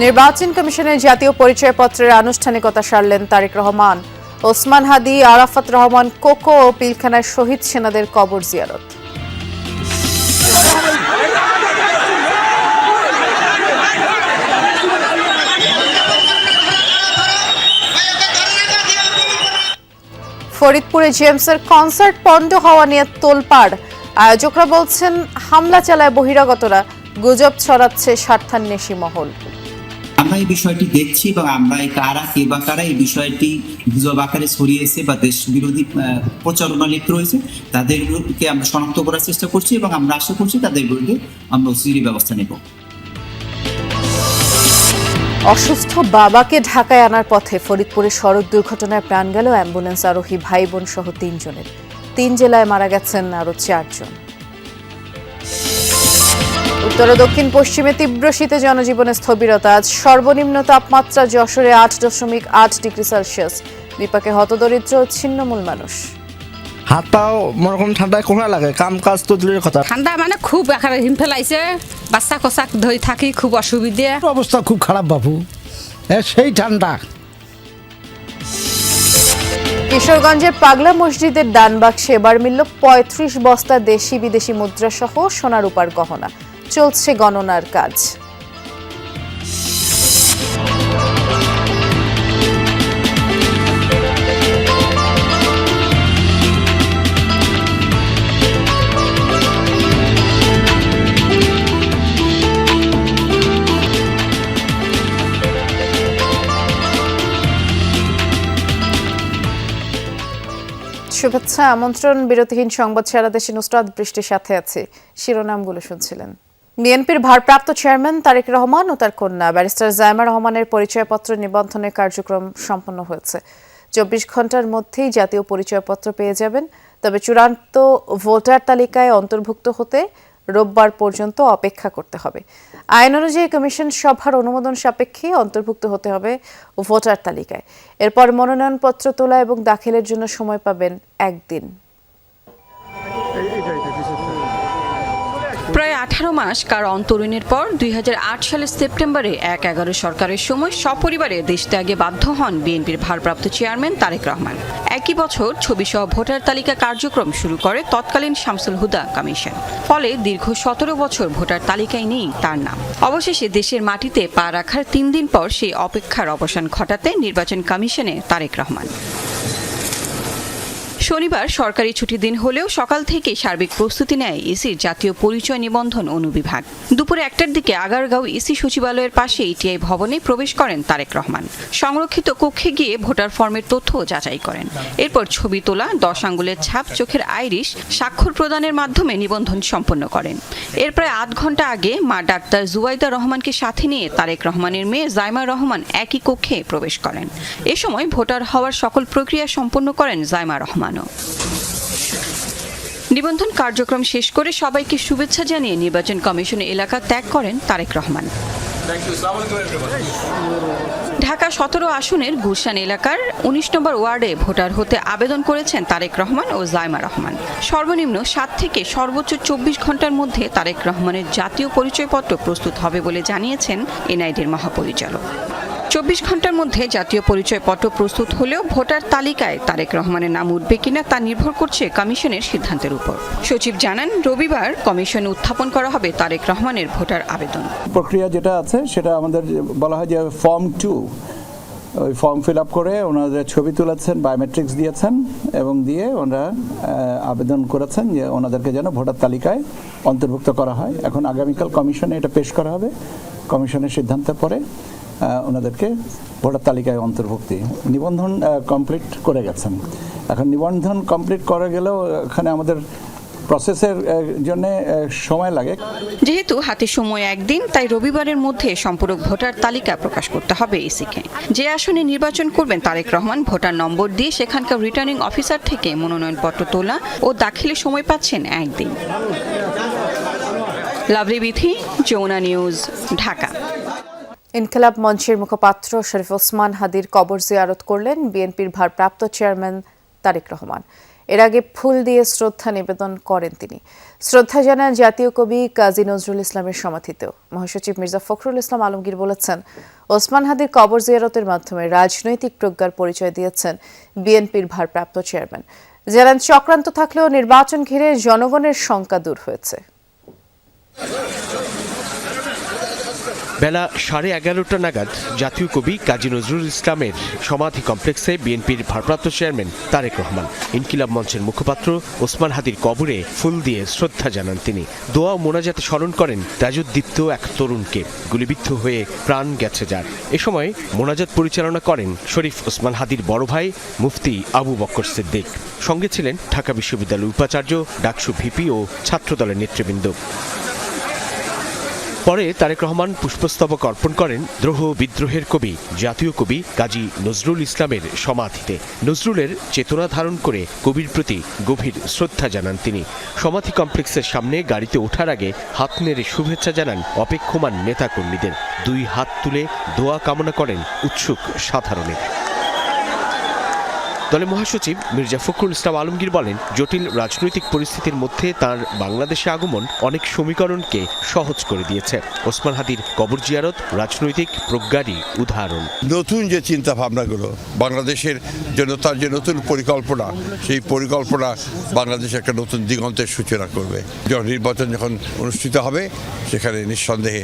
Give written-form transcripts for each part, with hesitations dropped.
নির্বাচন কমিশনের জাতীয় পরিচয়পত্রের আনুষ্ঠানিকতা সারলেন তারেক রহমান। ওসমান হাদি, আরাফাত রহমান কোকো ও পিলখানায় শহীদ সেনাদের কবর জিয়ারত। ফরিদপুরে জেমসের কনসার্ট পণ্ড হওয়া নিয়ে তোলপাড়। আয়োজকরা বলছেন হামলা চালায় বহিরাগতরা, গুজব ছড়াচ্ছে স্বার্থান্বেষী মহল। আমরা এই বিষয়টি দেখছি এবং আমরা কারা এই বিষয়টি গুজব আকারে ছড়িয়েছে বা দেশ বিরোধী প্রচারণা লিপ্ত রয়েছে তাদেরকে আমরা শনাক্ত করার চেষ্টা করছি এবং আমরা আশা করছি তাদের বিরুদ্ধে আমরা অচিরেই ব্যবস্থা নেব। অসুস্থ বাবাকে ঢাকায় আনার পথে ফরিদপুরে সড়ক দুর্ঘটনায় প্রাণ গেল অ্যাম্বুলেন্স আরোহী ভাই বোন সহ ৩ জনের। ৩ জেলায় মারা গেছেন আরো ৪ জন। উত্তর ও দক্ষিণ পশ্চিমে তীব্র শীতে জনজীবনে স্থবিরতা। আজ সর্বনিম্ন তাপমাত্রা যশোরে ৮.৮ ডিগ্রি সেলসিয়াস। বিপাকে হতদরিদ্র ও ছিন্নমূল মানুষ। হাত পাও মরকম ঠান্ডায় কোনা লাগে, কাম কাজ তো দূরের কথা। ঠান্ডা মানে খুব একেবারে হিম ফেলাইছে, বাচ্চা কোচাক ধরে থাকি খুব অসুবিধা। অবস্থা খুব খারাপ বাবু, সেই ঠান্ডা। কিশোরগঞ্জের পাগলা মসজিদের দান বাক্সে এবার মিলল ৩৫ বস্তা দেশি বিদেশি মুদ্রা সহ সোনা রূপার গহনা। চলছে গণনার কাজ। শুভেচ্ছা, আমন্ত্রণ। বিরতিহীন সংবাদ সারা দেশে নুসরাত বৃষ্টির সাথে আছে। শিরোনামগুলো শুনছিলেন। বিএনপির ভারপ্রাপ্ত চেয়ারম্যান তারেক রহমান ও তার কন্যা ব্যারিস্টার জাইমা রহমানের পরিচয়পত্র নিবন্ধনের কার্যক্রম সম্পন্ন হয়েছে। ২৪ ঘন্টার মধ্যেই জাতীয় পরিচয়পত্র পেয়ে যাবেন। তবে চূড়ান্ত ভোটার তালিকায় অন্তর্ভুক্ত হতে রোববার পর্যন্ত অপেক্ষা করতে হবে। আইন অনুযায়ী কমিশন সভার অনুমোদন সাপেক্ষে অন্তর্ভুক্ত হতে হবে ভোটার তালিকায়। এরপর মনোনয়নপত্র তোলা এবং দাখিলের জন্য সময় পাবেন ১ দিন। প্রায় ১৮ মাস কার অন্তরীণের পর ২০০৮ সালের সেপ্টেম্বরে ১/১১ সরকারের সময় সপরিবারে দেশ ত্যাগে বাধ্য হন বিএনপির ভারপ্রাপ্ত চেয়ারম্যান তারেক রহমান। একই বছর ছবিসহ ভোটার তালিকা কার্যক্রম শুরু করে তৎকালীন শামসুল হুদা কমিশন। ফলে দীর্ঘ ১৭ বছর ভোটার তালিকায় নেই তার নাম। অবশেষে দেশের মাটিতে পা রাখার ৩ দিন পর সেই অপেক্ষার অবসান ঘটাতে নির্বাচন কমিশনে তারেক রহমান। শনিবার সরকারি ছুটির দিন হলেও সকাল থেকে সার্বিক প্রস্তুতি নেয় ইসির জাতীয় পরিচয় নিবন্ধন অনুবিভাগ। দুপুরে ১টার দিকে আগারগাঁও ইসি সচিবালয়ের পাশে ইটিআই ভবনে প্রবেশ করেন তারেক রহমান। সংরক্ষিত কক্ষে গিয়ে ভোটার ফর্মের তথ্য যাচাই করেন। এরপর ছবি তোলা, ১০ আঙ্গুলের ছাপ, চোখের আইরিশ, স্বাক্ষর প্রদানের মাধ্যমে নিবন্ধন সম্পন্ন করেন। এর প্রায় আধ ঘন্টা আগে মা ডাক্তার জুবাইদা রহমানকে সাথে নিয়ে তারেক রহমানের মেয়ে জাইমা রহমান একই কক্ষে প্রবেশ করেন। এ সময় ভোটার হওয়ার সকল প্রক্রিয়া সম্পন্ন করেন জাইমা রহমান। নিবন্ধন কার্যক্রম শেষ করে সবাইকে শুভেচ্ছা জানিয়ে নির্বাচন কমিশনের এলাকা ত্যাগ করেন তারেক রহমান। ঢাকা ১৭ আসনের গুলশান এলাকার ১৯ নম্বর ওয়ার্ডে ভোটার হতে আবেদন করেছেন তারেক রহমান ও জাইমা রহমান। সর্বনিম্ন ৭ থেকে সর্বোচ্চ ২৪ ঘন্টার মধ্যে তারেক রহমানের জাতীয় পরিচয়পত্র প্রস্তুত হবে বলে জানিয়েছেন এনআইডির মহাপরিচালক। ২৪ ঘন্টার মধ্যে জাতীয় পরিচয়পত্র প্রস্তুত হলেও ভোটার তালিকায় তারেক রহমানের নাম উঠবে কিনা তা নির্ভর করছে কমিশনের সিদ্ধান্তের উপর। সচিব জানান, রবিবার কমিশনে উত্থাপন করা হবে তারেক রহমানের ভোটার আবেদন। প্রক্রিয়া যেটা আছে সেটা আমাদের বলা হয় যে ফর্ম 2, ওই ফর্ম ফিল আপ করে ওনারা ছবি তুলেছেন, বায়োমেট্রিক্স দিয়েছেন এবং দিয়ে ওনারা আবেদন করেছেন যে ওনাদেরকে যেন ভোটার তালিকায় অন্তর্ভুক্ত করা হয়। এখন আগামীকাল কমিশনে এটা পেশ করা হবে। কমিশনের সিদ্ধান্তের পরে ওনাদেরকে ভোটার তালিকায় অন্তর্ভুক্তি নিবন্ধন কমপ্লিট করে গেছেন। এখন নিবন্ধন কমপ্লিট করে গেলেও এখানে আমাদের প্রসেসের জন্য সময় লাগে। যেহেতু হাতে সময় ১ দিন, তাই রবিবারের মধ্যে সম্পূরক ভোটার তালিকা প্রকাশ করতে হবে ইসিকে। যে আসনে নির্বাচন করবেন তারেক রহমান ভোটার নম্বর দিয়ে সেখানকার রিটার্নিং অফিসার থেকে মনোনয়নপত্র তোলা ও দাখিলের সময় পাচ্ছেন ১ দিন। লাভলি বিথি, যমুনা নিউজ, ঢাকা। ইনকিলাব মঞ্চের মুখপাত্র শরীফ ওসমান হাদির কবর জিয়ারত করলেন বিএনপির ভারপ্রাপ্ত চেয়ারম্যান তারেক রহমান। এর আগে ফুল দিয়ে শ্রদ্ধা নিবেদন করেন তিনি। শ্রদ্ধা জানান জাতীয় কবি কাজী নজরুল ইসলামের সমাধিতেও। মহাসচিব মির্জা ফখরুল ইসলাম আলমগীর বলেছেন, ওসমান হাদির কবর জিয়ারতের মাধ্যমে রাজনৈতিক প্রজ্ঞার পরিচয় দিয়েছেন বিএনপির ভারপ্রাপ্ত চেয়ারম্যান। জানান, চক্রান্ত থাকলেও নির্বাচন ঘিরে জনগণের শঙ্কা দূর হয়েছে। বেলা 11:30 নাগাদ জাতীয় কবি কাজী নজরুল ইসলামের সমাধি কমপ্লেক্সে বিএনপির ভারপ্রাপ্ত চেয়ারম্যান তারেক রহমান, ইনকিলাব মঞ্চের মুখপাত্র ওসমান হাদির কবরে ফুল দিয়ে শ্রদ্ধা জানান তিনি। দোয়া ও মোনাজাতে স্মরণ করেন তেজোদ্দীপ্ত এক তরুণকে, গুলিবিদ্ধ হয়ে প্রাণ গেছে যার। এ সময় মোনাজাত পরিচালনা করেন শরীফ ওসমান হাদির বড় ভাই মুফতি আবু বকর সিদ্দিক। সঙ্গে ছিলেন ঢাকা বিশ্ববিদ্যালয়ের উপাচার্য, ডাকসু ভিপি ও ছাত্রদলের নেতৃবৃন্দ। পরে তারেক রহমান পুষ্পস্তবক অর্পণ করেন দ্রোহ বিদ্রোহের কবি জাতীয় কবি কাজী নজরুল ইসলামের সমাধিতে। নজরুলের চেতনা ধারণ করে কবির প্রতি গভীর শ্রদ্ধা জানান তিনি। সমাধি কমপ্লেক্সের সামনে গাড়িতে ওঠার আগে হাত নেড়ে শুভেচ্ছা জানান অপেক্ষমান নেতাকর্মীদের। 2 হাত তুলে দোয়া কামনা করেন উৎসুক সাধারণের। দলের মহাসচিব মির্জা ফখরুল ইসলাম আলমগীর বলেন, জটিল রাজনৈতিক পরিস্থিতির মধ্যে তার বাংলাদেশে আগমন অনেক সমীকরণকে সহজ করে দিয়েছে। ওসমান হাদির কবর জিয়ারত রাজনৈতিক প্রজ্ঞারই উদাহরণ। নতুন যে চিন্তা ভাবনাগুলো বাংলাদেশের জন্য, তার যে নতুন পরিকল্পনা, সেই পরিকল্পনা বাংলাদেশে একটা নতুন দিগন্তের সূচনা করবে। যখন নির্বাচন যখন অনুষ্ঠিত হবে, সেখানে নিঃসন্দেহে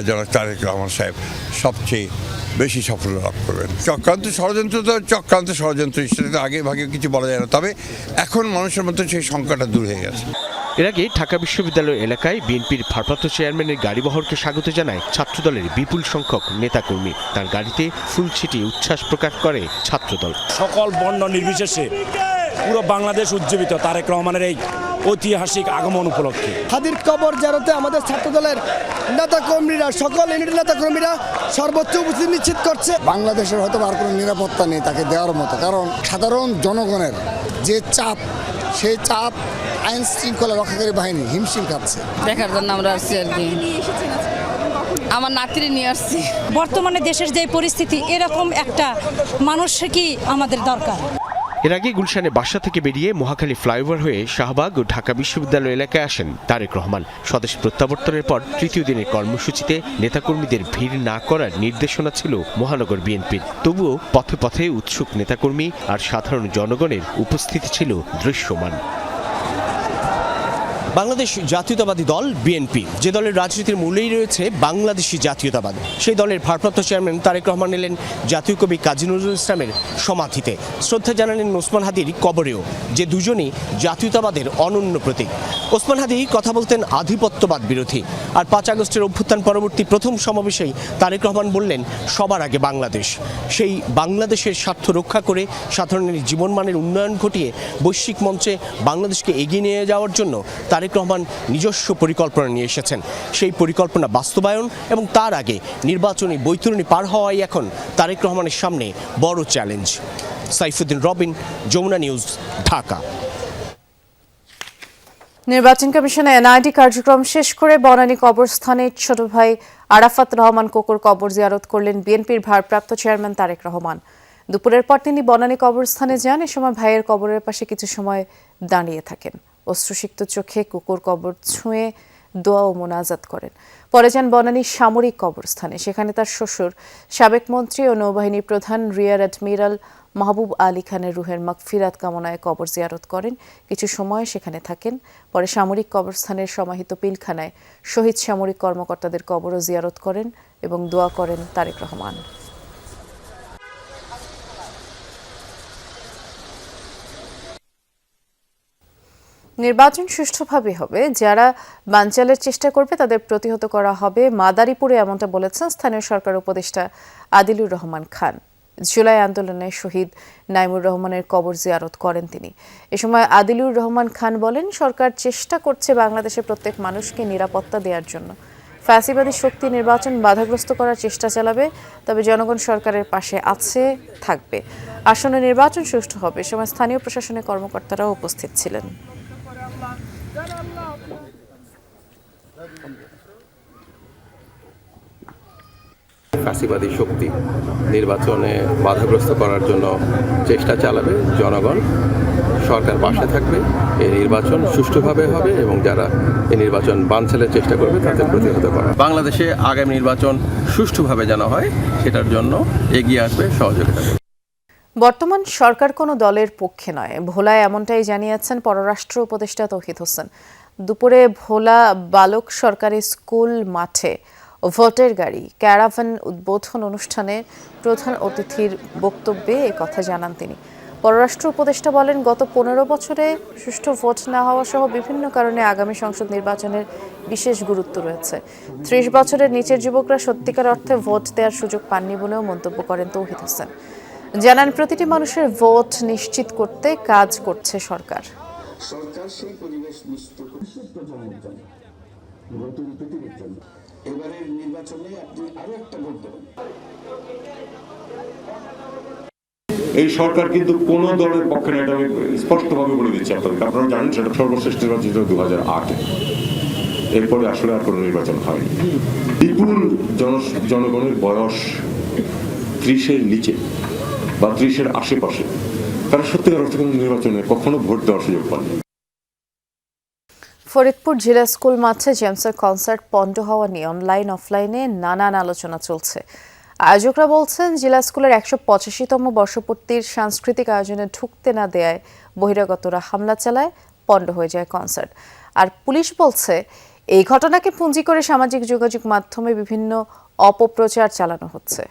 জনাব তারেক রহমান সাহেব সবচেয়ে বেশি সাফল্য লাভ করবেন। চক্রান্ত ষড়যন্ত্র সেটা আগে ভাগে কিছু বলা যায় না, তবে এখন মানুষের মধ্যে সেই সংখ্যাটা দূর হয়ে গেছে। এর আগে ঢাকা বিশ্ববিদ্যালয় এলাকায় বিএনপির ভারপ্রাপ্ত চেয়ারম্যানের গাড়িবহরকে স্বাগত জানায় ছাত্রদলের বিপুল সংখ্যক নেতাকর্মী। তার গাড়িতে ফুল ছিটিয়ে উচ্ছ্বাস প্রকাশ করে ছাত্রদল। সকল বর্ণ নির্বিশেষে পুরো বাংলাদেশ উজ্জীবিত তারেক রহমানের এই ঐতিহাসিক আগমন উপলক্ষে। হাদির কবর জিয়ারতে আমাদের ছাত্রদলের নেতাকর্মীরা, সকল ইউনিটের নেতাকর্মীরা সর্বোচ্চ উপস্থিতি নিশ্চিত করছে। বাংলাদেশের হয়তো আর কোনো নিরাপত্তা নেই তাকে দেওয়ার মতো, কারণ সাধারণ জনগণের যে চাপ, সেই চাপ আইন শৃঙ্খলা রক্ষাকারী বাহিনী হিমশিম খাচ্ছে। দেখার জন্য আমরা আসছি আর কি, আমার নাতিরে নিয়ে আসছি। বর্তমানে দেশের যে পরিস্থিতি, এরকম একটা মানুষ কি আমাদের দরকার। এর আগে গুলশানে বাসা থেকে বেরিয়ে মহাখালী ফ্লাইওভার হয়ে শাহবাগ ও ঢাকা বিশ্ববিদ্যালয় এলাকায় আসেন তারেক রহমান। স্বদেশ প্রত্যাবর্তনের পর তৃতীয় দিনের কর্মসূচিতে নেতাকর্মীদের ভিড় না করার নির্দেশনা ছিল মহানগর বিএনপির। তবুও পথে পথে উৎসুক নেতাকর্মী আর সাধারণ জনগণের উপস্থিতি ছিল দৃশ্যমান। বাংলাদেশ জাতীয়তাবাদী দল বিএনপি, যে দলের রাজনীতির মূলেই রয়েছে বাংলাদেশি জাতীয়তাবাদ, সেই দলের ভারপ্রাপ্ত চেয়ারম্যান তারেক রহমান এলেন জাতীয় কবি কাজী নজরুল ইসলামের সমাধিতে। শ্রদ্ধা জানালেন ওসমান হাদির কবরেও, যে দুজনই জাতীয়তাবাদের অনন্য প্রতীক। ওসমান হাদি কথা বলতেন আধিপত্যবাদ বিরোধী, আর 5 আগস্টের অভ্যুত্থান পরবর্তী প্রথম সমাবেশেই তারেক রহমান বললেন সবার আগে বাংলাদেশ। সেই বাংলাদেশের স্বার্থ রক্ষা করে সাধারণের জীবনমানের উন্নয়ন ঘটিয়ে বৈশ্বিক মঞ্চে বাংলাদেশকে এগিয়ে নিয়ে যাওয়ার জন্য তারেক রহমান নিজস্ব পরিকল্পনা নিয়ে এসেছেন। সেই পরিকল্পনা বাস্তবায়ন এবং তার আগে নির্বাচনী বৈতরণী পার হওয়াই এখন তারেক রহমানের সামনে বড় চ্যালেঞ্জ। সাইফুদ্দিন রবিন, যমুনা নিউজ, ঢাকা। নির্বাচন কমিশনে এনআইডি কার্যক্রম শেষ করে বনানী কবরস্থানে ছোট ভাই আরাফাত রহমান কোকোর কবর জিয়ারত করলেন বিএনপির ভারপ্রাপ্ত চেয়ারম্যান তারেক রহমান। দুপুরের পর তিনি বনানী কবরস্থানে যান। এ সময় ভাইয়ের কবরের পাশে কিছু সময় দাঁড়িয়ে থাকেন। অশ্রুসিক্ত চোখে কুকুর কবর ছুঁয়ে দোয়া ও মোনাজাত করেন। পরে যান বনানীর সামরিক কবরস্থানে। সেখানে তার শ্বশুর সাবেক মন্ত্রী ও নৌবাহিনী প্রধান রিয়ার অ্যাডমিরাল মাহবুব আলী খানের রুহের মাগফিরাত কামনায় কবর জিয়ারত করেন। কিছু সময় সেখানে থাকেন। পরে সামরিক কবরস্থানের সমাহিত পিলখানায় শহীদ সামরিক কর্মকর্তাদের কবরও জিয়ারত করেন এবং দোয়া করেন তারেক রহমান। নির্বাচন সুষ্ঠুভাবে হবে, যারা বানচালের চেষ্টা করবে তাদের প্রতিহত করা হবে মাদারীপুরে, এমনটা বলেছেন স্থানীয় সরকার উপদেষ্টা আদিলুর রহমান খান। জুলাই আন্দোলনে শহীদ নাইমুর রহমানের কবর জিয়ারত করেন তিনি। এ সময় আদিলুর রহমান খান বলেন, সরকার চেষ্টা করছে বাংলাদেশের প্রত্যেক মানুষকে নিরাপত্তা দেওয়ার জন্য। ফ্যাসিবাদী শক্তি নির্বাচন বাধাগ্রস্ত করার চেষ্টা চালাবে, তবে জনগণ সরকারের পাশে আছে, থাকবে। আসন্ন নির্বাচন সুষ্ঠু হবে। এ সময় স্থানীয় প্রশাসনের কর্মকর্তারাও উপস্থিত ছিলেন। ফ্যাসিবাদী শক্তি নির্বাচনে বাধাগ্রস্ত করার জন্য চেষ্টা চালাবে, জনগণ সরকার পাশে থাকবে, এই নির্বাচন সুষ্ঠুভাবে হবে এবং যারা এই নির্বাচন বানচালের চেষ্টা করবে তাদের প্রতিহত করা। বাংলাদেশে আগামী নির্বাচন সুষ্ঠুভাবে যেন হয় সেটার জন্য এগিয়ে আসবে সহযোগিতা করবে। বর্তমান সরকার কোনো দলের পক্ষে নয়, ভোলায় এমনটাই জানিয়েছেন পররাষ্ট্র উপদেষ্টা তৌহিদ হোসেন। দুপুরে ভোলা বালক সরকারি স্কুল মাঠে ভোটের গাড়ি ক্যারাভান উদ্বোধন অনুষ্ঠানে প্রধান অতিথির বক্তব্যে কথা জানান তিনি। পররাষ্ট্র উপদেষ্টা বলেন, গত 15 বছরে সুষ্ঠু ভোট না হওয়া সহ বিভিন্ন কারণে আগামী সংসদ নির্বাচনের বিশেষ গুরুত্ব রয়েছে। 30 বছরের নিচের যুবকরা সত্যিকার অর্থে ভোট দেওয়ার সুযোগ পাননি বলেও মন্তব্য করেন তৌহিদ হোসেন। জানান, প্রতিটি মানুষের ভোট নিশ্চিত করতে কাজ করছে সরকার। এই সরকার কিন্তু কোন দলের পক্ষে না, এটা আমি স্পষ্টভাবে বলে দিচ্ছি আপনাদের। আপনারা জানেন সেটা সর্বশেষ নির্বাচন ছিল 2008-এ। এরপরে আসলে আর কোনো নির্বাচন হয়নি। বিপুল জনগণের বয়স 30-এর নিচে বা 30-এর আশেপাশে, তারা সত্যিকার অর্থে কোনো নির্বাচনে কখনো ভোট দেওয়ার সুযোগ পাননি। ফরিদপুর জেলা স্কুল মাঠে জেমসের কনসার্ট পণ্ড হওয়া নিয়ে অনলাইন অফলাইনে নানান আলোচনা চলছে। আয়োজকরা বলছেন, জেলা স্কুলের 185তম বর্ষপূর্তির সাংস্কৃতিক আয়োজনে ঢুকতে না দেয়ায় বহিরাগতরা হামলা চালায়, পণ্ড হয়ে যায় কনসার্ট। আর পুলিশ বলছে, এই ঘটনাকে পুঁজি করে সামাজিক যোগাযোগ মাধ্যমে বিভিন্ন অপপ্রচার চালানো হচ্ছে।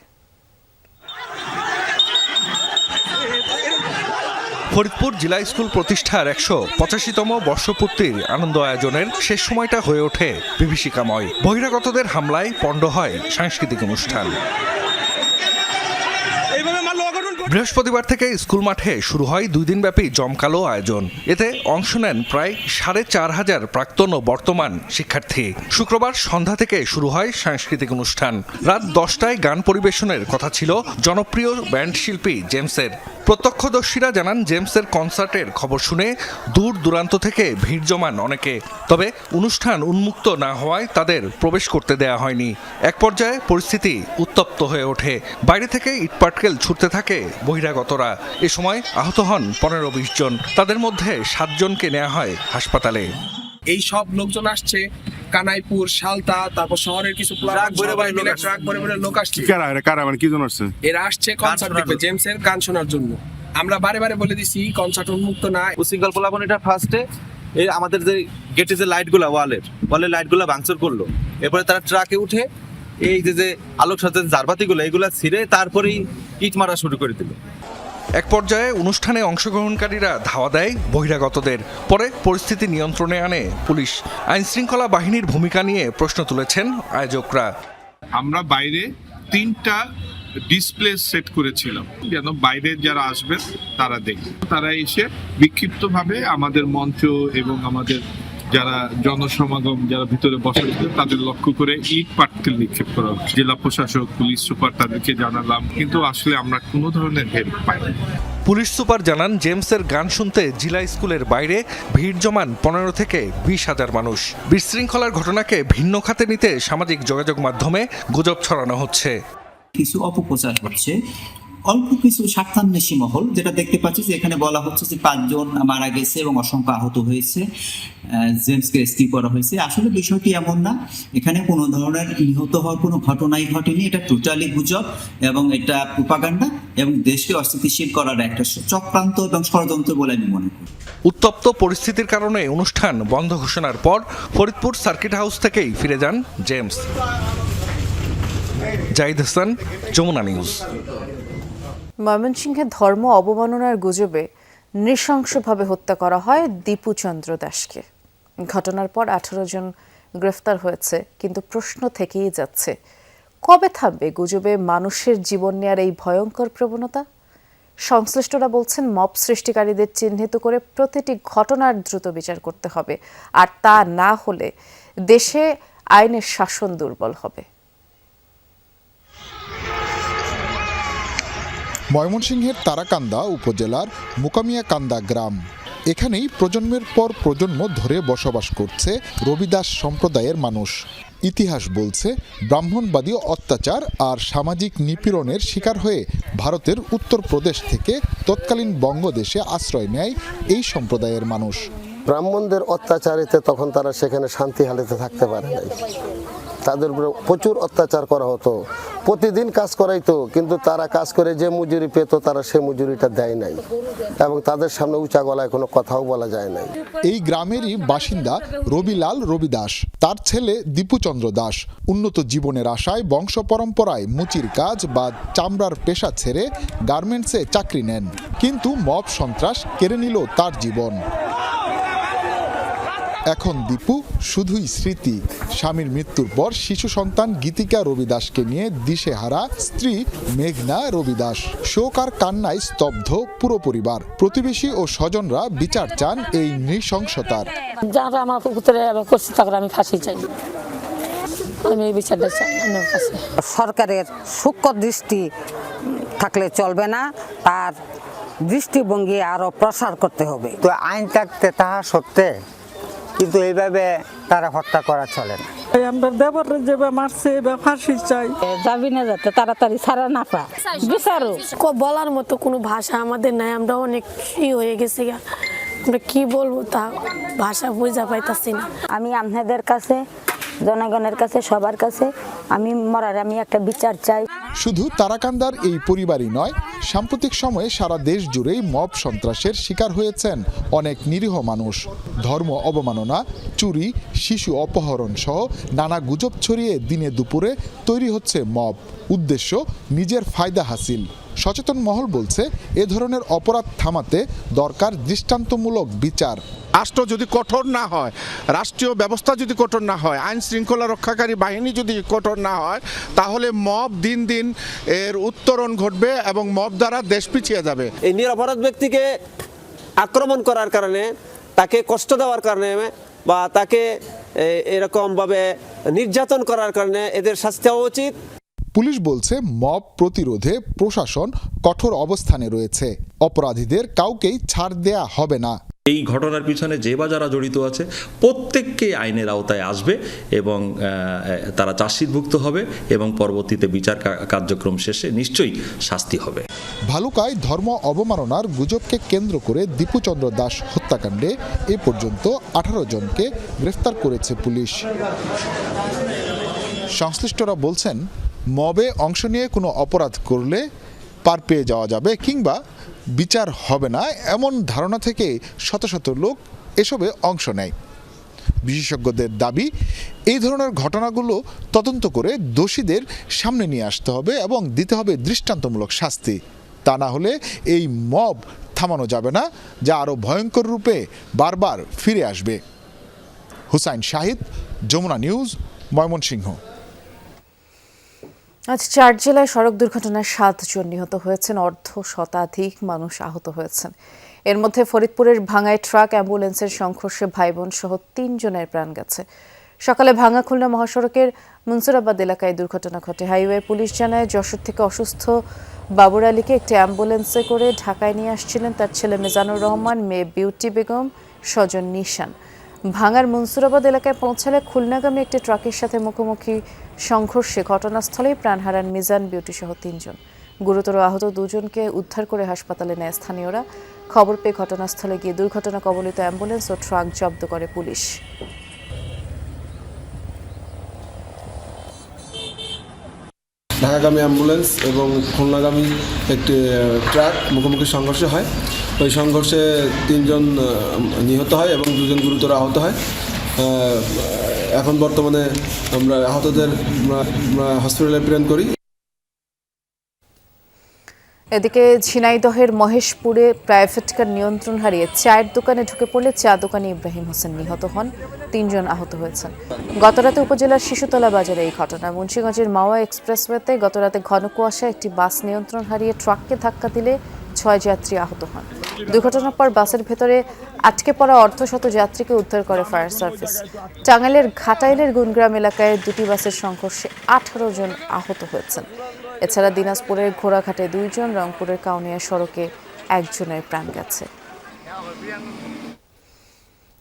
ফরিদপুর জেলা স্কুল প্রতিষ্ঠার 185তম বর্ষপূর্তির আনন্দ আয়োজনের শেষ সময়টা হয়ে ওঠে বিভীষিকাময়। বহিরাগতদের হামলায় পণ্ড হয় সাংস্কৃতিক অনুষ্ঠান। বৃহস্পতিবার থেকে স্কুল মাঠে শুরু হয় 2 দিনব্যাপী জমকালো আয়োজন। এতে অংশ নেন প্রায় 4,500 প্রাক্তন ও বর্তমান শিক্ষার্থী। শুক্রবার সন্ধ্যা থেকে শুরু হয় সাংস্কৃতিক অনুষ্ঠান। রাত 10টায় গান পরিবেশনের কথা ছিল জনপ্রিয় ব্যান্ড শিল্পী জেমসের। প্রত্যক্ষদর্শীরা জানান, জেমসের কনসার্টের খবর শুনে দূর দূরান্ত থেকে ভিড় জমান অনেকে। তবে অনুষ্ঠান উন্মুক্ত না হওয়ায় তাদের প্রবেশ করতে দেয়া হয়নি। এক পর্যায়ে পরিস্থিতি উত্তপ্ত হয়ে ওঠে। বাইরে থেকে ইটপাটকেল ছুটতে থাকে বহিরাগতরা। এ সময় আহত হন 15-20 জন। তাদের মধ্যে 7 জনকে নেওয়া হয় হাসপাতালে। এই সব লোকজন আসছে কানাইপুর, সালতা, তারপর শহরের কিছু ট্রাক ভরে ভরে লোক আসছে। এরা আসছে কনসার্ট দেখবে, জেমসের গান শোনার জন্য। আমরা বারে বারে বলে দিছি কনসার্ট উন্মুক্ত না। উশৃঙ্খল পোলাপন এটা ফার্স্টে এই আমাদের যে গেটে যে লাইটগুলো ওয়ালের লাইটগুলো ভাঙচুর করলো। এরপরে তারা ট্রাকে উঠে এই যে আলোক সজ্জার জারবাতিগুলো এগুলা ছিঁড়ে তারপরেই ইট মারা শুরু করে দিল। এক পর্যায়ে অনুষ্ঠানে অংশগ্রহণকারীরা ধাওয়া দেয় বহিরাগতদের। পরে পরিস্থিতি নিয়ন্ত্রণে আনে পুলিশ। আইনশৃঙ্খলা বাহিনীর ভূমিকা নিয়ে প্রশ্ন তুলেছেন আয়োজকরা। আমরা বাইরে 3টা ডিসপ্লে সেট করেছিলাম যেন বাইরে যারা আসবেন তারা দেখে, তারা এসে বিক্ষিপ্তভাবে আমাদের মঞ্চ এবং আমাদের যারা জনসমাগম যারা ভিতরে বসে ছিল তাদের লক্ষ্য করে ইট পাটকেল নিক্ষেপ করা হচ্ছে। জেলা প্রশাসক, পুলিশ সুপার তাদেরকে জানালাম, কিন্তু আসলে আমরা কোনো ধরনের হেল্প পাইনি। পুলিশ সুপার জানান, জেমসের গান শুনতে জেলা স্কুলের বাইরে ভিড় জমান 15 থেকে 20,000 মানুষ। বিশৃঙ্খলার ঘটনাকে ভিন্ন খাতে নিতে সামাজিক যোগাযোগ মাধ্যমে গুজব ছড়ানো হচ্ছে। কিছু অপপ্রচার হচ্ছে, অল্প কিছু স্বার্থান্বেষী মহল, যেটা দেখতে পাচ্ছি যে এখানে বলা হচ্ছে যে 5 জন মারা গেছে এবং অসংখ্য আহত হয়েছে, জেমসকে রেস্কিউ করা হয়েছে। আসলে বিষয়টি এমন না, এখানে কোনো ধরনের নিহত হওয়ার কোনো ঘটনাই ঘটেনি। এটা টোটালি গুজব এবং এটা প্রোপাগান্ডা এবং দেশকে অস্থিতিশীল করার একটা চক্রান্ত এবং ষড়যন্ত্র বলে আমি মনে করি। উত্তপ্ত পরিস্থিতির কারণে অনুষ্ঠান বন্ধ ঘোষণার পর ফরিদপুর সার্কিট হাউস থেকেই ফিরে যান জেমস। জাহিদ হাসান, যমুনা নিউজ। ময়মনসিংহে ধর্ম অবমাননার গুজবে নৃশংসভাবে হত্যা করা হয় দীপু চন্দ্র দাসকে। ঘটনার পর 18 জন গ্রেফতার হয়েছে, কিন্তু প্রশ্ন থেকেই যাচ্ছে, কবে থামবে গুজবে মানুষের জীবন নেয়ার এই ভয়ঙ্কর প্রবণতা? সংশ্লিষ্টরা বলছেন, মব সৃষ্টিকারীদের চিহ্নিত করে প্রতিটি ঘটনার দ্রুত বিচার করতে হবে, আর তা না হলে দেশে আইনের শাসন দুর্বল হবে। ময়মনসিংহের তারাকান্দা উপজেলার মুকামিয়াকান্দা গ্রাম। এখানেই প্রজন্মের পর প্রজন্ম ধরে বসবাস করছে রবিদাস সম্প্রদায়ের মানুষ। ইতিহাস বলছে ব্রাহ্মণবাদী অত্যাচার আর সামাজিক নিপীড়নের শিকার হয়ে ভারতের উত্তরপ্রদেশ থেকে তৎকালীন বঙ্গদেশে আশ্রয় নেয় এই সম্প্রদায়ের মানুষ। ব্রাহ্মণদের অত্যাচারিতে তখন তারা সেখানে শান্তি হালিতে থাকতে পারে নাই, তাদের উপরে প্রচুর অত্যাচার করা হতো, প্রতিদিন কাজ করাইতো, কিন্তু তারা কাজ করে যে মজুরি পেত তারা সে মজুরিটা দেয় নাই এবং তাদের সামনে উঁচা গলায় কোনো কথাও বলা যায় নাই। এই গ্রামেরই বাসিন্দা রবিলাল রবিদাস, তার ছেলে দীপুচন্দ্র দাস উন্নত জীবনের আশায় বংশ পরম্পরায় মুচির কাজ বা চামড়ার পেশা ছেড়ে গার্মেন্টসে চাকরি নেন, কিন্তু মব সন্ত্রাস কেড়ে নিল তার জীবন। এখন দীপু শুধুই স্মৃতি। স্বামীর মৃত্যুর পর শিশু সন্তান গীতিকা রবিদাসকে নিয়ে দিশেহারা স্ত্রী মেঘনা রবিদাস। শোক আর কান্নায় স্তব্ধ পুরো পরিবার। প্রতিবেশী ও স্বজনরা বিচার চান এই নৃশংসতার। যারা আমার পুত্রে করছে তাকে আমি ফাঁসি চাই, আমি এই বিচারটা চাই আমার কাছে। সরকারের সূক্ষ্ম দৃষ্টি থাকলে চলবে না, তার দৃষ্টিভঙ্গি আরো প্রসার করতে হবে। তো আইন থাকতে তাহা সত্ত্বে কিন্তু এইভাবে তারা হত্যা করা চলে না। আমরা দেবরে যেভাবে মারছে ফাঁসি চাই, যাবি না যাতে তাড়াতাড়ি ছাড়া না পা বিচারো। বলার মতো কোনো ভাষা আমাদের নাই, আমরা অনেক হয়ে গেছি, আমরা কি বলবো তা ভাষা বুঝা পাইতাছি না। আমি আপনাদের কাছে, জনগণের কাছে, সবার কাছে আমি একটা বিচার চাই। শুধু তারাকান্দার এই পরিবারই নয়, সাম্প্রতিক সময়ে সারা দেশ জুড়েই মব সন্ত্রাসের শিকার হয়েছেন অনেক নিরীহ মানুষ। ধর্ম অবমাননা, চুরি, শিশু অপহরণ সহ নানা গুজব ছড়িয়ে দিনে দুপুরে তৈরি হচ্ছে মব, উদ্দেশ্য নিজের ফায়দা হাসিল। সচেতন মহল বলছে এ ধরনের অপরাধ থামাতে দরকার দৃষ্টান্তমূলক বিচার। রাষ্ট্র যদি কঠোর না হয়, রাষ্ট্রীয় ব্যবস্থা যদি কঠোর না হয়, আইন শৃঙ্খলা রক্ষাকারী বাহিনী যদি কঠোর না হয়, তাহলে মব দিন দিন এর উত্তরণ ঘটবে এবং মব দ্বারা দেশ পিছিয়ে যাবে। এই নিরপরাধ ব্যক্তিকে আক্রমণ করার কারণে, তাকে কষ্ট দেওয়ার কারণে বা তাকে এরকমভাবে নির্যাতন করার কারণে এদের শাস্তি হওয়া উচিত। পুলিশ বলছে মব প্রতিরোধে প্রশাসন কঠোর অবস্থানে রয়েছে, অপরাধীদের কাউকেই ছাড় দেয়া হবে না। এই ঘটনার পিছনে যে বা যারা জড়িত আছে প্রত্যেককে আইনের আওতায় আসবে এবং তারা চার্জশিটভুক্ত হবে এবং পরবর্তীতে বিচার কার্যক্রম শেষে নিশ্চয়ই শাস্তি হবে। ভালুকায় ধর্ম অবমাননার গুজবকে কেন্দ্র করে দীপুচন্দ্র দাস হত্যাকাণ্ডে এ পর্যন্ত 18 জনকে গ্রেফতার করেছে পুলিশ। সংশ্লিষ্টরা বলছেন মবে অংশ নিয়ে কোনো অপরাধ করলে পার পেয়ে যাওয়া যাবে কিংবা বিচার হবে না, এমন ধারণা থেকে শত শত লোক এসবে অংশ নেয়। বিশেষজ্ঞদের দাবি, এই ধরনের ঘটনাগুলো তদন্ত করে দোষীদের সামনে নিয়ে আসতে হবে এবং দিতে হবে দৃষ্টান্তমূলক শাস্তি। তা না হলে এই মব থামানো যাবে না, যা আরও ভয়ঙ্কর রূপে বারবার ফিরে আসবে। হুসাইন শাহিদ, যমুনা নিউজ, ময়মনসিংহ। আজ 4 জেলায় সড়ক দুর্ঘটনায় 7 জন নিহত হয়েছেন, অর্ধ শতাধিক মানুষ আহত হয়েছেন। এর মধ্যে ফরিদপুরের ভাঙায় ট্রাক অ্যাম্বুলেন্সের সংঘর্ষে ভাই বোন সহ 3 জনের প্রাণ গেছে। সকালে ভাঙা খুলনা মহাসড়কের মনসুরাবাদ এলাকায় দুর্ঘটনা ঘটে। হাইওয়ে পুলিশ জানায়, যশোর থেকে অসুস্থ বাবুর আলীকে একটি অ্যাম্বুলেন্সে করে ঢাকায় নিয়ে আসছিলেন তার ছেলে মিজানুর রহমান, মেয়ে বিউটি বেগম, স্বজন নিশান। ভাঙার মনসুরাবাদ এলাকায় পৌঁছালে খুলনাগামী একটি ট্রাকের সাথে মুখোমুখি সংঘর্ষে ঘটনাস্থলেই প্রাণ হারান মিজান, বিউটি সহ 3 জন। গুরুতর আহত 2 জনকে উদ্ধার করে হাসপাতালে নেয় স্থানীয়রা। খবর পেয়ে ঘটনাস্থলে গিয়ে দুর্ঘটনা কবলিত অ্যাম্বুলেন্স ও ট্রাক জব্দ করে পুলিশ। ঢাকাগামী অ্যাম্বুলেন্স এবং খুলনাগামী একটি ট্রাক মুখোমুখি সংঘর্ষ হয়। ওই সংঘর্ষে 3 জন নিহত হয় এবং 2 জন গুরুতর আহত হয়। এখন বর্তমানে আমরা আহতদের হসপিটালে প্রেরণ করি। এদিকে ঝিনাইদহের মহেশপুরে প্রাইভেট কার নিয়ন্ত্রণ হারিয়ে চায়ের দোকানে ঢুকে পড়লে চা দোকানি ইব্রাহিম হোসেন নিহত হন, 3 জন আহত হয়েছেন। গতরাতে উপজেলার শিশুতলা বাজারে এই ঘটনা। মুন্সিগঞ্জের মাওয়া এক্সপ্রেসওয়েতে গতরাতে ঘন কুয়াশায় একটি বাস নিয়ন্ত্রণ হারিয়ে ট্রাককে ধাক্কা দিলে 6 যাত্রী আহত হন। দুর্ঘটনার পর বাসের ভেতরে আটকে পড়া অর্ধশত যাত্রীকে উদ্ধার করে ফায়ার সার্ভিস। টাঙ্গাইলের ঘাটাইলের গুনগ্রাম এলাকায় 2টি বাসের সংঘর্ষে 18 জন আহত হয়েছেন। এছাড়া দিনাজপুরের ঘোড়াঘাটে 2 জন, রংপুরের কাউনিয়া সড়কে 1 জনের প্রাণ গেছে।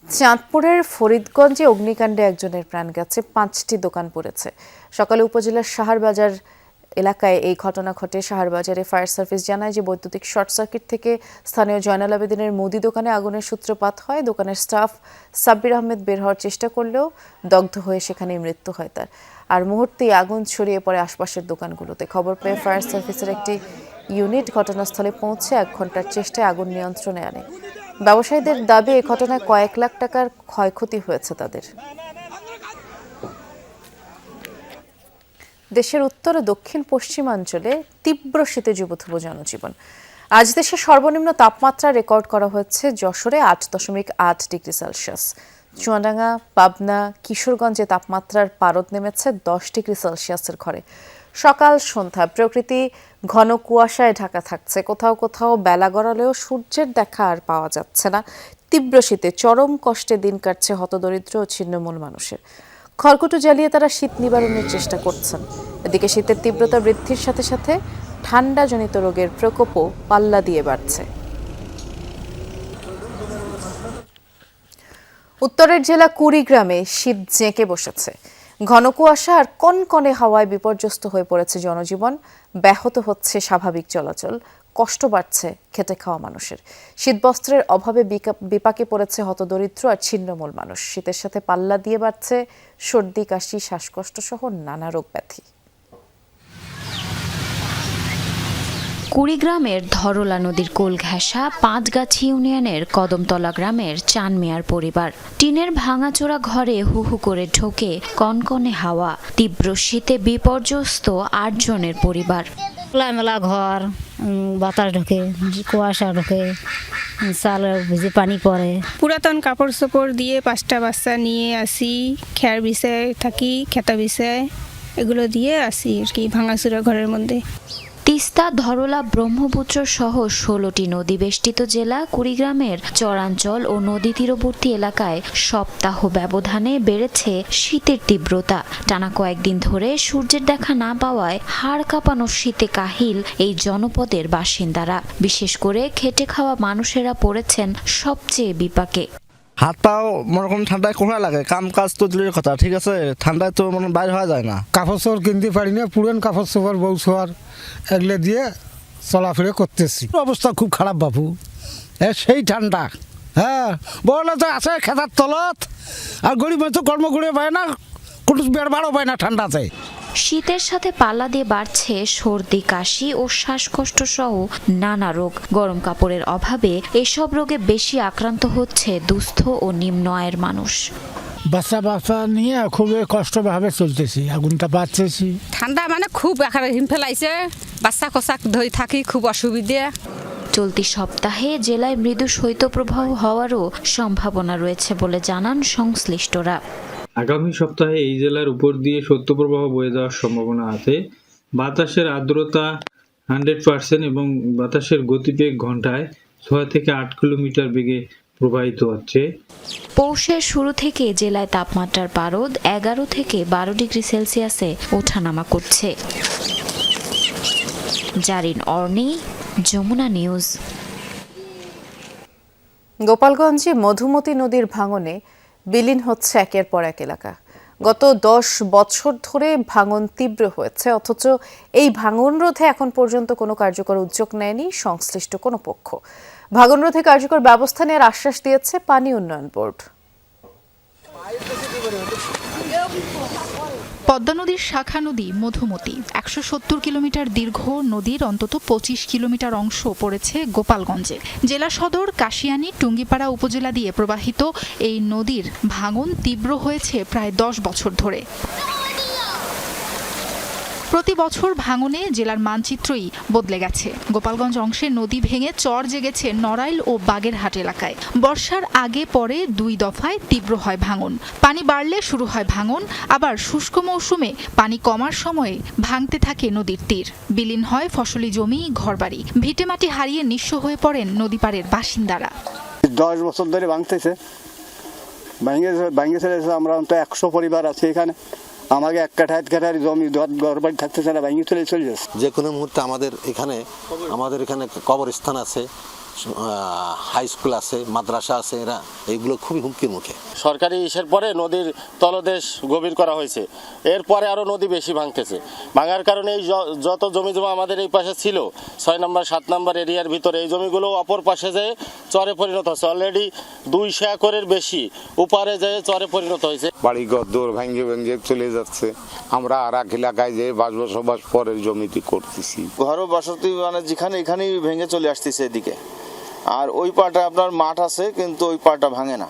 চাঁদপুরের ফরিদগঞ্জে অগ্নিকাণ্ডে একজনের প্রাণ গেছে, 5টি দোকান পুড়েছে। সকালে উপজেলার শাহারবাজার এলাকায় এই ঘটনা ঘটে। শাহারবাজারে ফায়ার সার্ভিস জানায় যে বৈদ্যুতিক শর্ট সার্কিট থেকে স্থানীয় জয়নাল আবেদিনের মুদি দোকানে আগুনের সূত্রপাত হয়। দোকানের স্টাফ সাব্বির আহমেদ বের হওয়ার চেষ্টা করলেও দগ্ধ হয়ে সেখানেই মৃত্যু হয় তার। আর মুহূর্তেই আগুন ছড়িয়ে পড়ে আশপাশের দোকানগুলোতে। খবর পেয়ে ফায়ার সার্ভিসের একটি ইউনিট ঘটনাস্থলে পৌঁছে 1 ঘন্টার চেষ্টায় আগুন নিয়ন্ত্রণে আনে। ব্যবসায়ীদের দাবি এই ঘটনায় কয়েক লাখ টাকার ক্ষয়ক্ষতি হয়েছে তাদের। দেশের উত্তর ও দক্ষিণ পশ্চিমাঞ্চলে তীব্র শীতে যুবথুব জনজীবন। আজ দেশে সর্বনিম্ন তাপমাত্রা রেকর্ড করা হয়েছে যশোরে 8.8 ডিগ্রি সেলসিয়াস। চুয়াডাঙ্গা, পাবনা, কিশোরগঞ্জে তাপমাত্রার পারদ নেমেছে 10 ডিগ্রি সেলসিয়াসের ঘরে। সকাল সন্ধ্যা প্রকৃতি ঘন কুয়াশায় ঢাকা থাকছে। কোথাও কোথাও বেলা গড়ালেও সূর্যের দেখা আর পাওয়া যাচ্ছে না। তীব্র শীতে চরম কষ্টে দিন কাটছে হতদরিদ্র ও ছিন্নমূল মানুষের। খড়কুটো জ্বালিয়ে তারা শীত নিবারণের চেষ্টা করছেন। এদিকে শীতের তীব্রতা বৃদ্ধির সাথে সাথে ঠান্ডাজনিত রোগের প্রকোপও পাল্লা দিয়ে বাড়ছে। উত্তরের জেলা কুড়িগ্রামে শীত জেঁকে বসেছে। ঘন কুয়াশা আর কনকনে হাওয়ায় বিপর্যস্ত হয়ে পড়েছে জনজীবন। ব্যাহত হচ্ছে স্বাভাবিক চলাচল, কষ্ট বাড়ছে খেটে খাওয়া মানুষের। শীতবস্ত্রের অভাবে বিপাকে পড়েছে হতদরিদ্র আর ছিন্নমূল মানুষ। শীতের সাথে পাল্লা দিয়ে বাড়ছে সর্দি, কাশি, শ্বাসকষ্ট সহ নানা রোগ ব্যাধি। কুড়িগ্রামের ধরলা নদীর কোল ঘেঁষা পাঁচগাছি ইউনিয়নের কদমতলা গ্রামের চান মিয়ার পরিবার। টিনের ভাঙাচোরা ঘরে হু হু করে ঢোকে কনকনে হাওয়া। তীব্র শীতে বিপর্যস্ত 8 জনের পরিবার। খোলামেলা ঘর, বাতাস ঢোকে, কুয়াশা ঢোকে, চাল ভিজে পানি পড়ে। পুরাতন কাপড় চোপড় দিয়ে 5টা বাচ্চা নিয়ে আসি, খেয়ার বিছায় থাকি, খেতা বিছায় এগুলো দিয়ে আসি আর কি ভাঙাচোরা ঘরের মধ্যে। তিস্তা, ধরলা, ব্রহ্মপুত্র সহ 16টি নদী বেষ্টিত জেলা কুড়িগ্রামের চরাঞ্চল ও নদী তীরবর্তী এলাকায় সপ্তাহ ব্যবধানে বেড়েছে শীতের তীব্রতা। টানা কয়েকদিন ধরে সূর্যের দেখা না পাওয়ায় হাড় কাঁপানো শীতে কাহিল এই জনপদের বাসিন্দারা। বিশেষ করে খেটে খাওয়া মানুষেরা পড়েছেন সবচেয়ে বিপাকে। হাত পাও মরকম ঠান্ডায় কোহা লাগে, কাম কাজ তো দূরের কথা, ঠিক আছে, ঠান্ডায় তো মনে বাইরে হওয়া যায় না। কাপড় চোপড় কিনতে পারি না, পুরান কাপড় চোপড় বউ শোয়ার এগুলো দিয়ে চলাফেরা করতেছি। অবস্থা খুব খারাপ বাবু, সেই ঠান্ডা। হ্যাঁ, বড়লা তো আছে খেতার তলত, আর গরিব মানুষ তো কর্ম করে পায় না, কোনো বেড় বাড়ও পায় না ঠান্ডাতে। শীতের সাথে পাল্লা দিয়ে বাড়ছে সর্দি, কাশি ও শ্বাসকষ্ট সহ নানা রোগ। গরম কাপড়ের অভাবে এসব রোগে বেশি আক্রান্ত হচ্ছে দুস্থ ও নিম্ন আয়ের মানুষ। বাচ্চা নিয়ে খুবই কষ্টভাবে চলতেছি, আগুনটা বাঁচতেছি। ঠান্ডা মানে খুব এখানে হিম ফেলাইছে, বাচ্চা কষাক ধরে থাকি, খুব অসুবিধা। চলতি সপ্তাহে জেলায় মৃদু শৈত্যপ্রবাহ হওয়ারও সম্ভাবনা রয়েছে বলে জানান সংশ্লিষ্টরা। আগামী সপ্তাহে এই জেলার উপর দিয়ে শৈত্যপ্রবাহ বয়ে যাওয়ার সম্ভাবনা আছে। বাতাসের আর্দ্রতা 100% এবং বাতাসের গতিবেগ ঘন্টায় 6 থেকে 8 কিলোমিটার বেগে প্রবাহিত হচ্ছে। পৌষের শুরু থেকে জেলায় তাপমাত্রার পারদ 11 থেকে 12 ডিগ্রি সেলসিয়াসে ওঠানামা করছে। জারিন অর্নি, যমুনা নিউজ। গোপালগঞ্জে মধুমতি নদীর ভাঙনে বিলীন হচ্ছে একের পর এক এলাকা। গত 10 বছর ধরে ভাঙন তীব্র হয়েছে, অথচ এই ভাঙন রোধে এখন পর্যন্ত কোনো কার্যকর উদ্যোগ নেয়নি সংশ্লিষ্ট কোনো পক্ষ। ভাঙন রোধে কার্যকর ব্যবস্থা নেওয়ার আশ্বাস দিয়েছে পানি উন্নয়ন বোর্ড। পদ্মা নদীর শাখা নদী মধুমতি 170 কিলোমিটার দীর্ঘ নদীর অন্তত 25 কিলোমিটার অংশ পড়েছে গোপালগঞ্জে। জেলা সদর কাশিয়ানী টুঙ্গিপাড়া উপজেলা দিয়ে প্রবাহিত এই নদীর ভাঙন তীব্র হয়েছে প্রায় 10 বছর ধরে। প্রতি বছর ভাঙনে জেলার মানচিত্রই বদলে গেছে। গোপালগঞ্জ অংশে নদী ভেঙে চর জেগেছে নড়াইল ও বাগেরহাট এলাকায়। বর্ষার আগে পরে 2 দফায় তীব্র হয় ভাঙন। পানি বাড়লে শুরু হয় ভাঙন, আবার শুষ্ক মৌসুমে পানি কমার সময়ে ভাঙতে থাকে নদীর তীর। বিলীন হয় ফসলি জমি, ঘরবাড়ি। ভিটেমাটি হারিয়ে নিঃস্ব হয়ে পড়েন নদীপাড়ের বাসিন্দারা। 10 বছর ধরে ভাঙতেছে, ভাঙে চলেছে। আমরা অন্তত 100 পরিবার আছে এখানে। আমাকে 1 কাঠায় জমি ঘরবাড়ি থাকতেছে না, ভাঙে চলে যাচ্ছে। যে কোনো মুহূর্তে আমাদের এখানে কবরস্থান আছে, হাই স্কুল আছে, মাদ্রাসা আছে, এরা এইগুলো খুবই হুমকির মুখে। সরকারি ইসের পরে নদীর তলদেশ গভীর করা হয়েছে, এরপরে আরও নদী বেশি ভাঙতেছে। ভাঙার কারণে এই যত জমি জমা আমাদের এই পাশে ছিল 6 নম্বর 7 নম্বর এরিয়ার ভিতরে, এই জমিগুলো অপর পাশে যেয়ে চরে পরিণত হচ্ছে। অলরেডি 200 একরের বেশি উপারে যেয়ে চরে পরিণত হয়েছে। বাড়িঘর দৌড় ভেঙে ভেঙে চলে যাচ্ছে। আমরা আর এক এলাকায় যেয়ে বসবাস পরের জমিতে করতেছি। ঘরও বসতি মানে যেখানে এখানেই ভেঙে চলে আসতেছে এদিকে। আর ওই পাটা আপনার মাঠ আছে, কিন্তু ওই পাটা ভাঙে না।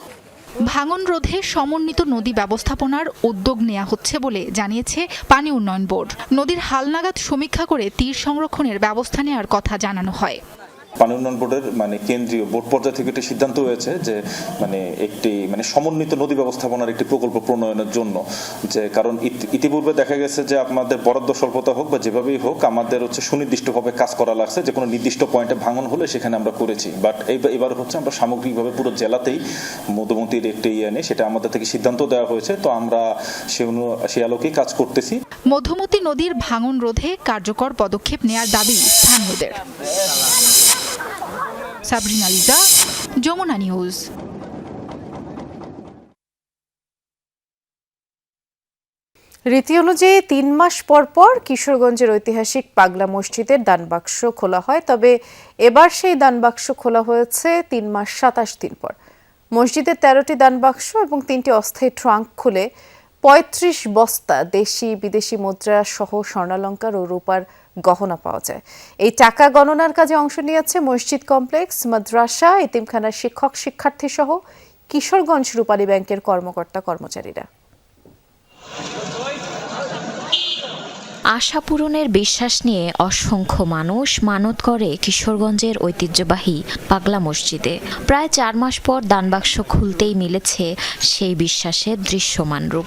ভাঙন রোধে সমন্বিত নদী ব্যবস্থাপনার উদ্যোগ নেওয়া হচ্ছে বলে জানিয়েছে পানি উন্নয়ন বোর্ড। নদীর হালনাগাদ সমীক্ষা করে তীর সংরক্ষণের ব্যবস্থা নেওয়ার কথা জানানো হয়। পানি উন্নয়ন বোর্ডের কেন্দ্রীয় বোর্ড পর্যায়ে থেকে একটি সিদ্ধান্ত হয়েছে যে একটি সমন্বিত নদী ব্যবস্থাপনার একটি প্রকল্প প্রণয়নের জন্য, যে কারণ ইতিপূর্বে দেখা গেছে যে আমাদের বরাদ্দ স্বল্পতা হোক বা যেভাবেই হোক, আমাদের সুনির্দিষ্টভাবে কাজ করা লাগছে, যে কোনো নির্দিষ্ট পয়েন্টে ভাঙন হলে সেখানে আমরা করেছি। বাট এবার আমরা সামগ্রিকভাবে পুরো জেলাতেই মধুমতির একটি নেই, সেটা আমাদের থেকে সিদ্ধান্ত দেওয়া হয়েছে। তো আমরা সে আলোকেই কাজ করতেছি। মধুমতি নদীর ভাঙন রোধে কার্যকর পদক্ষেপ নেয়ার দাবি স্থানীয়দের। সাবরিনা লিজা, যমুনা নিউজ। রীতি অনুযায়ী 3 মাস পর পর কিশোরগঞ্জের ঐতিহাসিক পাগলা মসজিদের দানবাক্স খোলা হয়, তবে এবার সেই দানবাক্স খোলা হয়েছে 3 মাস 27 দিন পর। মসজিদের 13টি দানবাক্স এবং 3টি অস্থায়ী ট্রাঙ্ক খুলে 35 বস্তা দেশি বিদেশি মুদ্রা সহ স্বর্ণালংকার ও রূপার গহনা পাওয়া যায়। এই টাকা গণনার কাজে অংশ নিয়েছে মসজিদ কমপ্লেক্স, মাদ্রাসা, এতিমখানার শিক্ষক শিক্ষার্থী সহ কিশোরগঞ্জ রূপালী ব্যাংকের কর্মকর্তা কর্মচারীরা। আশা পূরণের বিশ্বাস নিয়ে অসংখ্য মানুষ মানত করে কিশোরগঞ্জের ঐতিহ্যবাহী পাগলা মসজিদে। প্রায় 4 মাস পর দানবাক্স খুলতেই মিলেছে সেই বিশ্বাসের দৃশ্যমান রূপ।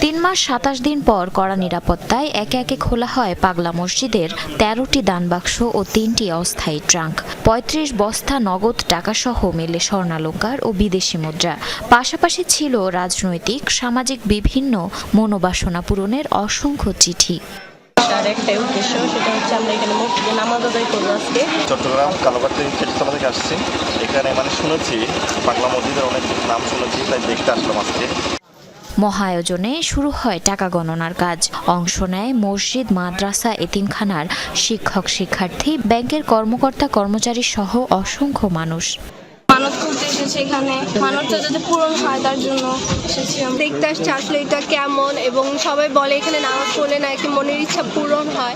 3 মাস 27 দিন পর কড়া নিরাপত্তায় একে একে খোলা হয় পাগলা মসজিদের 13টি দানবাক্স ও 3টি অস্থায়ী ট্রাঙ্ক। 35 বস্তা নগদ টাকাসহ মেলে স্বর্ণালংকার ও বিদেশি মুদ্রা। পাশাপাশি ছিল রাজনৈতিক, সামাজিক বিভিন্ন মনোবাসনা পূরণের অসংখ্য চিঠি। একটাই উদ্দেশ্য, সেটা হচ্ছে আমরা এখানে মসজিদে নামাজ আদায় করবো আজকে। চট্টগ্রাম কালোবাড়ি খেটতলা থেকে আসছি। এখানে শুনেছি পাগলা মসজিদের অনেক নাম শুনেছি, তাই দেখতে আসলাম আজকে। মহায়োজনে শুরু হয় টাকা গণনার কাজ। অংশ নেয় মসজিদ, মাদ্রাসা, এতিমখানার শিক্ষক শিক্ষার্থী, ব্যাংকের কর্মকর্তা কর্মচারী সহ অসংখ্য মানুষ। মানত করতে এসেছে এখানে, মানতটা যাতে পূরণ হয় তার জন্য এসেছি। দেখতে আসছে আসলে এটা কেমন, এবং সবাই বলে এখানে নামাজ পড়লে নাকি মনের ইচ্ছা পূরণ হয়।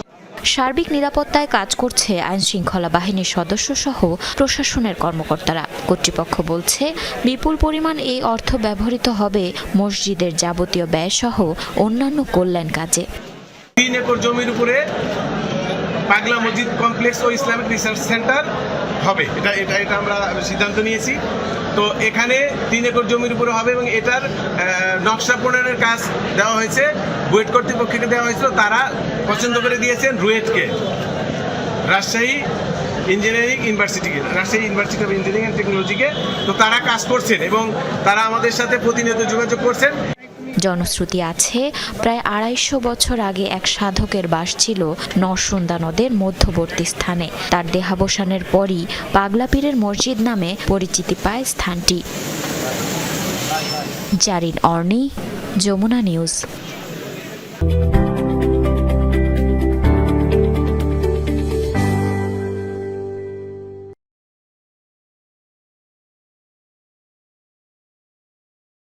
সার্বিক নিরাপত্তায় কাজ করছে আইন শৃঙ্খলা বাহিনীর সদস্য সহ প্রশাসনের কর্মকর্তারা। কর্তৃপক্ষ বলছে বিপুল পরিমাণ এই অর্থ ব্যবহৃত হবে মসজিদের যাবতীয় ব্যয় সহ অন্যান্য কল্যাণ কাজে। 3 একর জমির উপরে পাগলা মসজিদ কমপ্লেক্স ও ইসলামিক রিসার্চ সেন্টার হবে, এটা আমরা সিদ্ধান্ত নিয়েছি। তো এখানে 3 একর জমির উপরে হবে এবং এটার নকশা প্রণয়নের কাজ দেওয়া হয়েছে বুয়েট কর্তৃপক্ষকে দেওয়া হয়েছিল। তারা পছন্দ করে দিয়েছেন রুয়েটকে, Rajshahi university of engineering and টেকনোলজিকে। তো তারা কাজ করছেন এবং তারা আমাদের সাথে প্রতিনিয়ত যোগাযোগ করছেন। জনশ্রুতি আছে প্রায় 250 বছর আগে এক সাধকের বাস ছিল নরসুন্দা নদের মধ্যবর্তী স্থানে। তার দেহাবসানের পরই পাগলা পীরের মসজিদ নামে পরিচিতি পায় স্থানটি। জারিন অর্নি, যমুনা নিউজ।